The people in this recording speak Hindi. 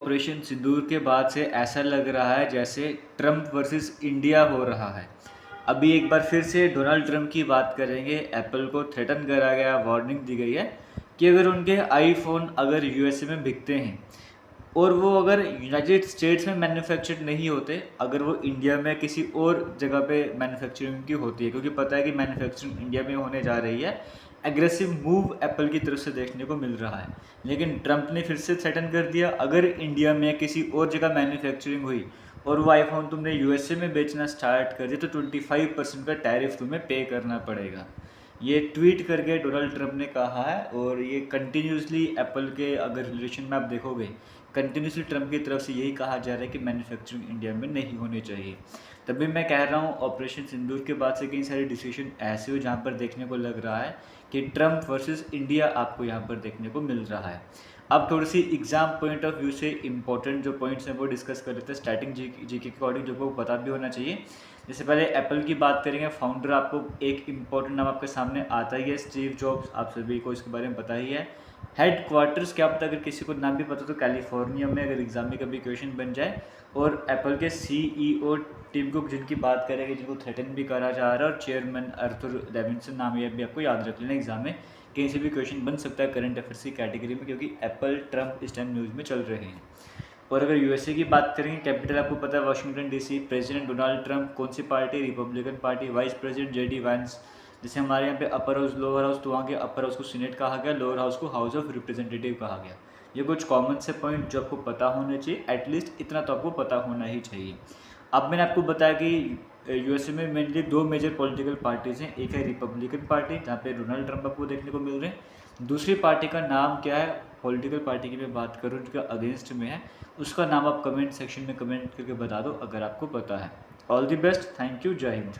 ऑपरेशन सिंदूर के बाद से ऐसा लग रहा है जैसे ट्रम्प वर्सेस इंडिया हो रहा है। अभी एक बार फिर से डोनाल्ड ट्रम्प की बात करेंगे। एप्पल को थ्रेटन करा गया, वार्निंग दी गई है कि अगर उनके आईफोन अगर यूएसए में बिकते हैं और वो अगर यूनाइटेड स्टेट्स में मैन्युफैक्चर्ड नहीं होते, अगर वो इंडिया में किसी और जगह पे मैन्युफैक्चरिंग की होती है, क्योंकि पता है कि मैन्युफैक्चरिंग इंडिया में होने जा रही है, एग्रेसिव मूव एप्पल की तरफ से देखने को मिल रहा है। लेकिन ट्रंप ने फिर से थ्रेटन कर दिया, अगर इंडिया में किसी और जगह मैन्युफैक्चरिंग हुई और वो आईफोन तुमने यूएसए में बेचना स्टार्ट कर दिया तो 25% का टैरिफ तुम्हें पे करना पड़ेगा। ये ट्वीट करके डोनाल्ड ट्रंप ने कहा है। और ये कंटिन्यूसली एप्पल के अगर रिलेशन में आप देखोगे, कंटिन्यूसली ट्रंप की तरफ से यही कहा जा रहा है कि मैन्युफैक्चरिंग इंडिया में नहीं होनी चाहिए। तभी मैं कह रहा हूँ ऑपरेशन सिंदूर के बाद से कई सारे डिसीजन ऐसे हो जहाँ पर देखने को लग रहा है कि ट्रंप वर्सेस इंडिया आपको यहाँ पर देखने को मिल रहा है। अब थोड़ी सी एग्जाम पॉइंट ऑफ व्यू से इंपॉर्टेंट जो पॉइंट्स हैं वो डिस्कस कर लेते हैं, स्टार्टिंग जी के अकॉर्डिंग, जो को पता भी होना चाहिए। जैसे पहले एप्पल की बात करेंगे, फाउंडर आपको एक इम्पॉर्टेंट नाम आपके सामने आता ही है, स्टीव जॉब्स, आप सभी को इसके बारे में पता ही है। हेड क्वार्टर्स क्या पता, अगर किसी को नाम भी पता तो कैलिफोर्निया में, अगर एग्जाम में कभी क्वेश्चन बन जाए। और एप्पल के सीईओ टिम कुक जिनकी बात करेंगे, जिनको थ्रेटन भी करा जा रहा है, और चेयरमैन अर्थर डेविडसन, नाम ये भी आपको याद रख लेना, एग्जाम में कहीं से भी क्वेश्चन बन सकता है करंट अफेयर्स की कैटेगरी में, क्योंकि एप्पल ट्रंप इस टाइम न्यूज़ में चल रहे हैं। और अगर यूएसए की बात करेंगे, कैपिटल आपको पता है Washington DC, president Donald Trump, कौन सी party, Republican party, vice president JD Vance. जैसे हमारे यहाँ पे अपर हाउस लोअर हाउस, तो वहाँ के अपर हाउस को सीनेट कहा गया, लोअर हाउस को हाउस ऑफ रिप्रेजेंटेटिव कहा गया। ये कुछ कॉमन से पॉइंट जो आपको पता होने चाहिए, एटलीस्ट इतना तो आपको पता होना ही चाहिए। अब मैंने आपको बताया कि यूएसए में मेनली दो मेजर पॉलिटिकल पार्टीज़ हैं, एक है रिपब्लिकन पार्टी जहाँ पे डोनाल्ड ट्रंप आपको देखने को मिल रहे हैं, दूसरी पार्टी का नाम क्या है, पॉलिटिकल पार्टी की मैं बात करूँ जो अगेंस्ट में है, उसका नाम आप कमेंट सेक्शन में कमेंट करके बता दो अगर आपको पता है। All the best, thank you, जय हिंद।